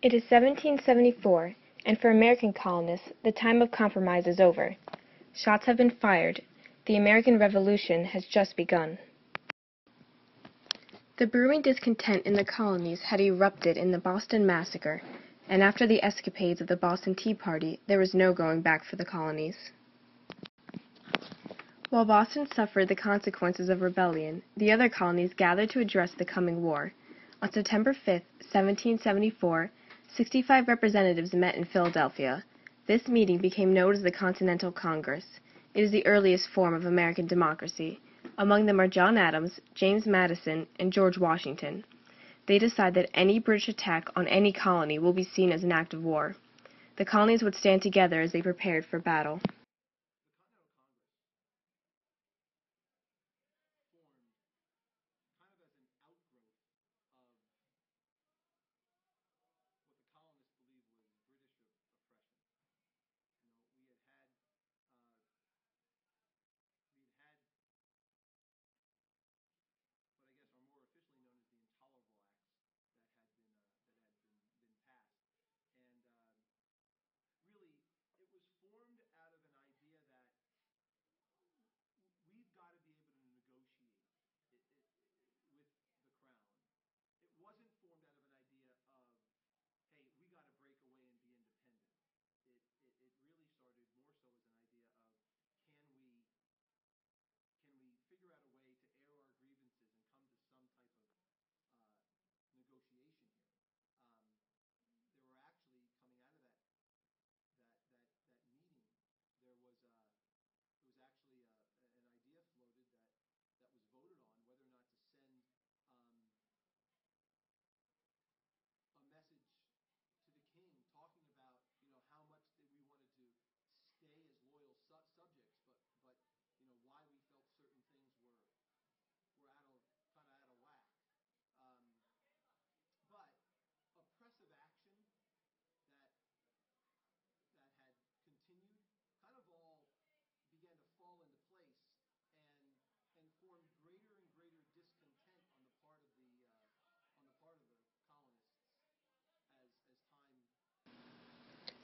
It is 1774, and for American colonists, the time of compromise is over. Shots have been fired. The American Revolution has just begun. The brewing discontent in the colonies had erupted in the Boston Massacre, and after the escapades of the Boston Tea Party, there was no going back for the colonies. While Boston suffered the consequences of rebellion, the other colonies gathered to address the coming war. On September 5, 1774, 65 representatives met in Philadelphia. This meeting became known as the Continental Congress. It is the earliest form of American democracy. Among them are John Adams, James Madison, and George Washington. They decide that any British attack on any colony will be seen as an act of war. The colonies would stand together as they prepared for battle.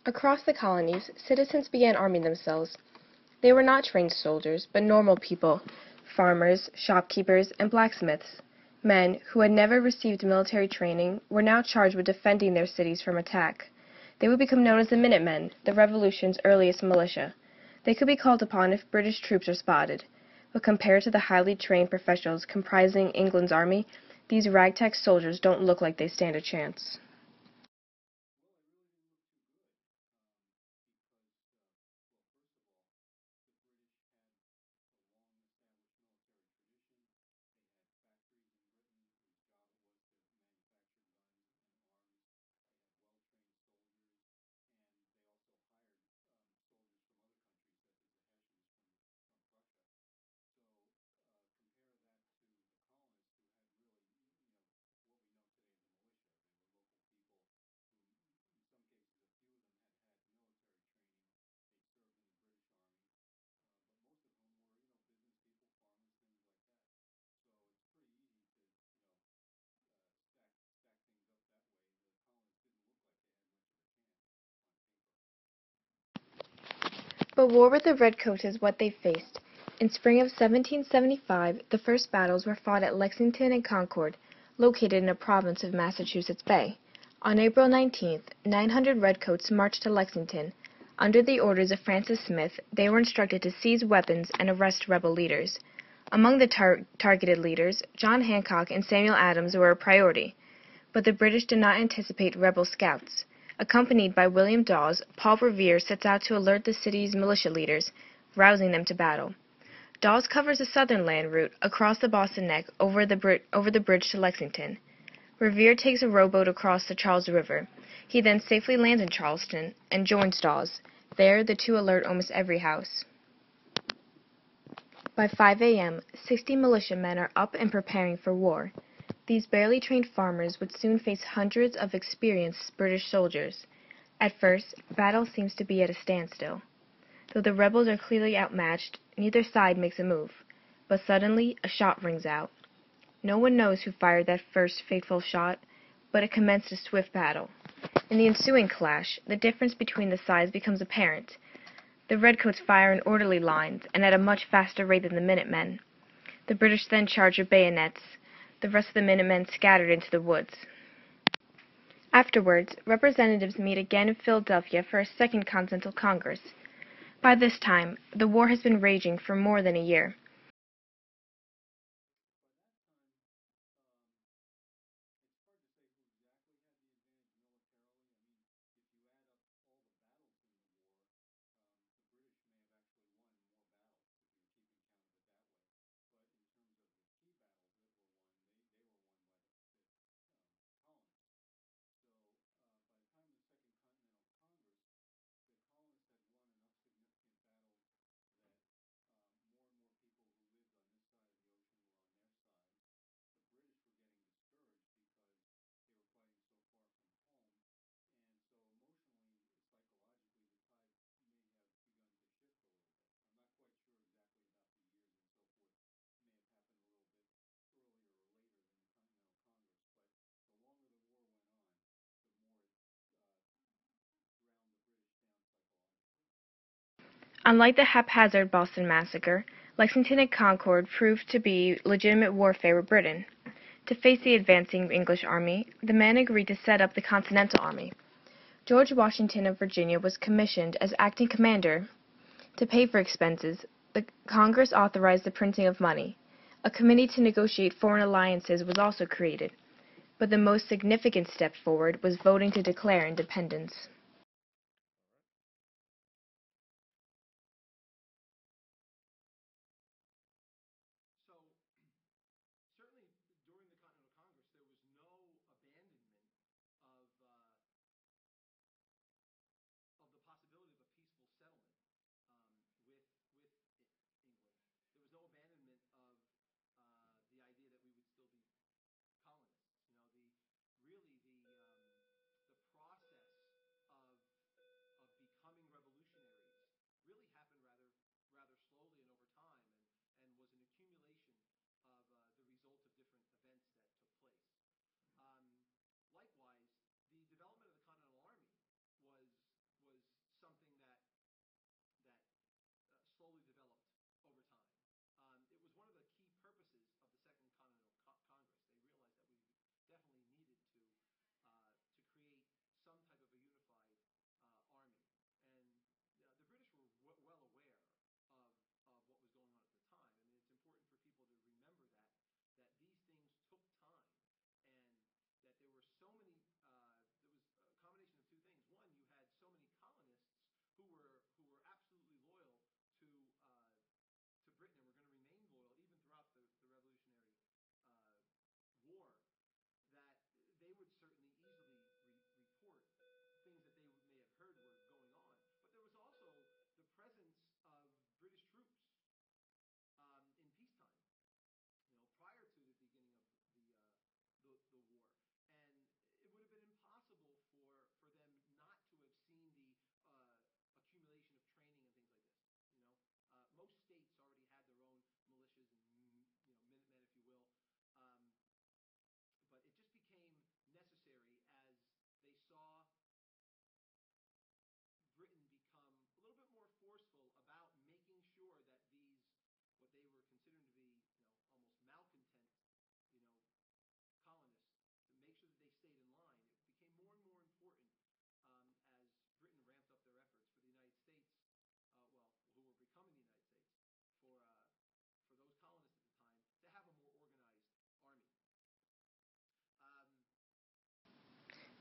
Across the colonies, citizens began arming themselves. They were not trained soldiers, but normal people, farmers, shopkeepers, and blacksmiths. Men, who had never received military training, were now charged with defending their cities from attack. They would become known as the Minutemen, the Revolution's earliest militia. They could be called upon if British troops are spotted, but compared to the highly trained professionals comprising England's army, these ragtag soldiers don't look like they stand a chance. But war with the Redcoats is what they faced. In spring of 1775, the first battles were fought at Lexington and Concord, located in a province of Massachusetts Bay. On April 19th, 900 Redcoats marched to Lexington. Under the orders of Francis Smith, they were instructed to seize weapons and arrest rebel leaders. Among the targeted leaders, John Hancock and Samuel Adams were a priority. But the British did not anticipate rebel scouts. Accompanied by William Dawes, Paul Revere sets out to alert the city's militia leaders, rousing them to battle. Dawes covers the southern land route across the Boston Neck over the bridge to Lexington. Revere takes a rowboat across the Charles River. He then safely lands in Charleston and joins Dawes. There, the two alert almost every house. By 5 a.m., 60 militiamen are up and preparing for war. These barely trained farmers would soon face hundreds of experienced British soldiers. At first, battle seems to be at a standstill. Though the rebels are clearly outmatched, neither side makes a move. But suddenly, a shot rings out. No one knows who fired that first fateful shot, but it commenced a swift battle. In the ensuing clash, the difference between the sides becomes apparent. The Redcoats fire in orderly lines and at a much faster rate than the Minutemen. The British then charge with bayonets. The rest of the Minutemen scattered into the woods. Afterwards, representatives meet again in Philadelphia for a second Continental Congress. By this time, the war has been raging for more than a year. Unlike the haphazard Boston Massacre, Lexington and Concord proved to be legitimate warfare with Britain. To face the advancing English army, the men agreed to set up the Continental Army. George Washington of Virginia was commissioned as acting commander. To pay for expenses, the Congress authorized the printing of money. A committee to negotiate foreign alliances was also created. But the most significant step forward was voting to declare independence.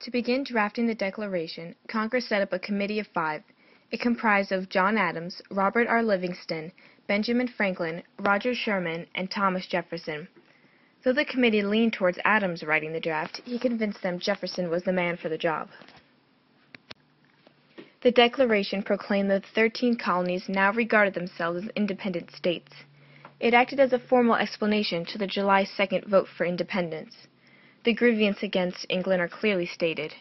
To begin drafting the Declaration, Congress set up a committee of 5. It comprised of John Adams, Robert R. Livingston, Benjamin Franklin, Roger Sherman, and Thomas Jefferson. Though the committee leaned towards Adams writing the draft, he convinced them Jefferson was the man for the job. The Declaration proclaimed that the 13 colonies now regarded themselves as independent states. It acted as a formal explanation to the July 2nd vote for independence. The grievances against England are clearly stated.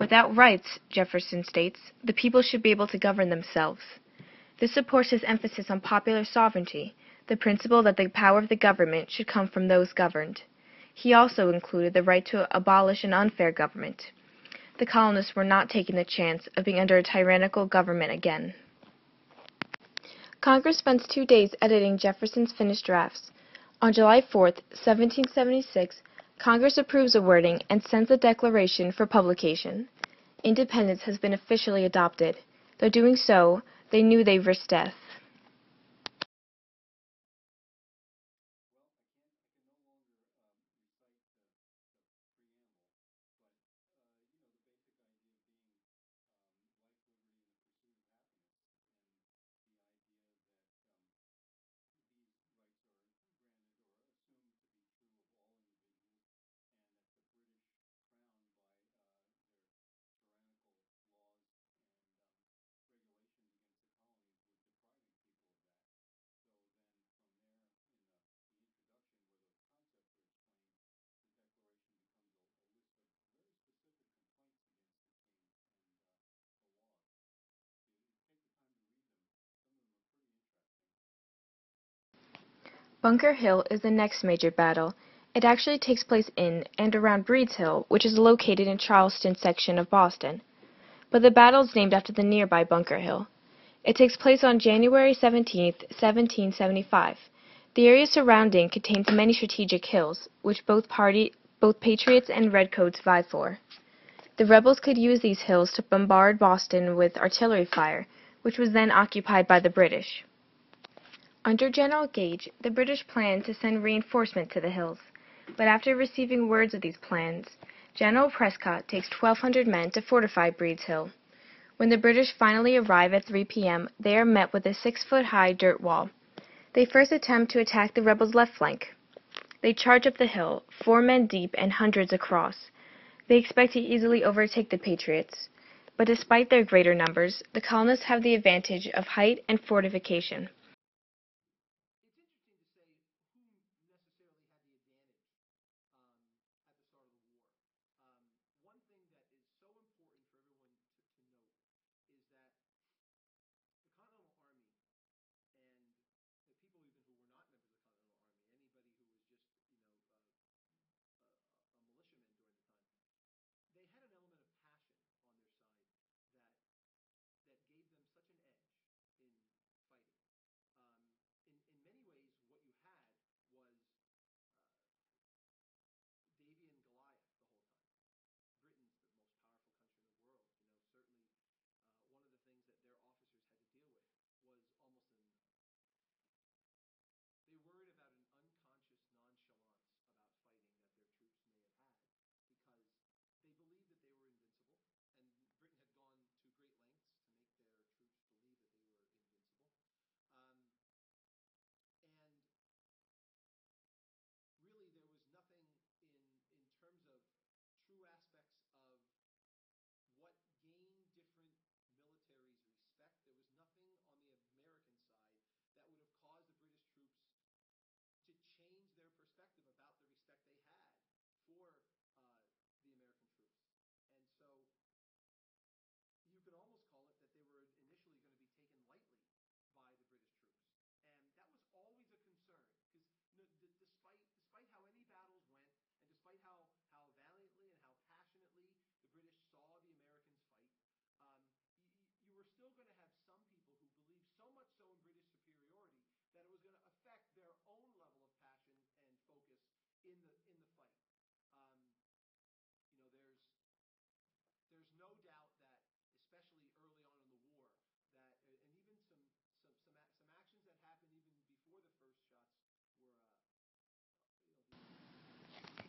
Without rights, Jefferson states, the people should be able to govern themselves. This supports his emphasis on popular sovereignty, the principle that the power of the government should come from those governed. He also included the right to abolish an unfair government. The colonists were not taking the chance of being under a tyrannical government again. Congress spends 2 days editing Jefferson's finished drafts. On July 4, 1776, Congress approves the wording and sends the Declaration for publication. Independence has been officially adopted. Though doing so, they knew they risked death. Bunker Hill is the next major battle. It actually takes place in and around Breed's Hill, which is located in Charleston section of Boston. But the battle is named after the nearby Bunker Hill. It takes place on January 17, 1775. The area surrounding contains many strategic hills, which both Patriots and Redcoats vied for. The rebels could use these hills to bombard Boston with artillery fire, which was then occupied by the British. Under General Gage, the British planned to send reinforcements to the hills, but after receiving words of these plans, General Prescott takes 1,200 men to fortify Breed's Hill. When the British finally arrive at 3 p.m., they are met with a 6-foot-high dirt wall. They first attempt to attack the rebels' left flank. They charge up the hill, 4 men deep and hundreds across. They expect to easily overtake the Patriots, but despite their greater numbers, the colonists have the advantage of height and fortification.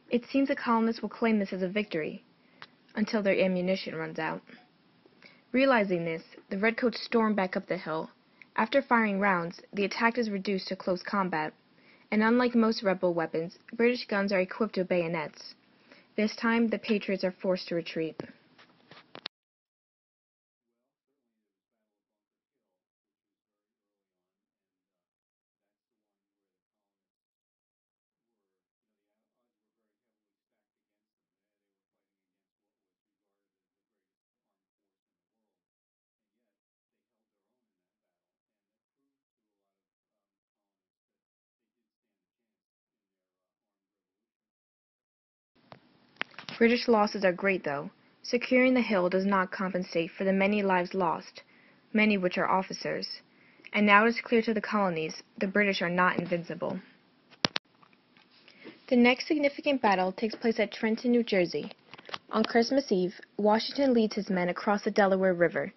It seems the colonists will claim this as a victory, until their ammunition runs out. Realizing this, the Redcoats storm back up the hill. After firing rounds, the attack is reduced to close combat, and unlike most rebel weapons, British guns are equipped with bayonets. This time, the Patriots are forced to retreat. British losses are great, though. Securing the hill does not compensate for the many lives lost, many which are officers, and now it is clear to the colonies the British are not invincible. The next significant battle takes place at Trenton, New Jersey. On Christmas Eve, Washington leads his men across the Delaware River.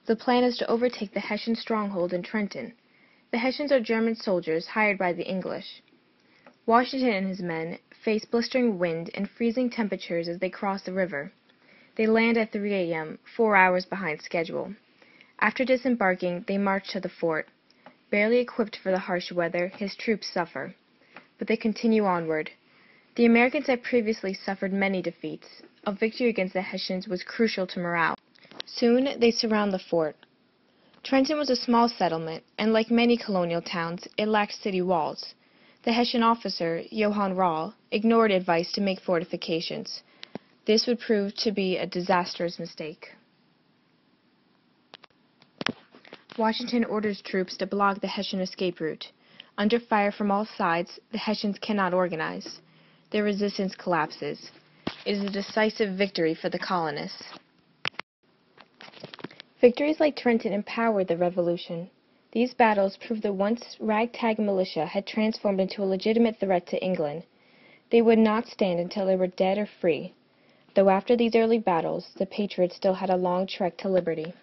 The plan is to overtake the Hessian stronghold in Trenton. The Hessians are German soldiers hired by the English. Washington and his men face blistering wind and freezing temperatures as they cross the river. They land at 3 a.m., 4 hours behind schedule. After disembarking, they march to the fort. Barely equipped for the harsh weather, his troops suffer. But they continue onward. The Americans had previously suffered many defeats. A victory against the Hessians was crucial to morale. Soon they surround the fort. Trenton was a small settlement, and like many colonial towns, it lacked city walls. The Hessian officer, Johann Rall, ignored advice to make fortifications. This would prove to be a disastrous mistake. Washington orders troops to block the Hessian escape route. Under fire from all sides, the Hessians cannot organize. Their resistance collapses. It is a decisive victory for the colonists. Victories like Trenton empowered the Revolution. These battles proved the once ragtag militia had transformed into a legitimate threat to England. They would not stand until they were dead or free, though after these early battles, the Patriots still had a long trek to liberty.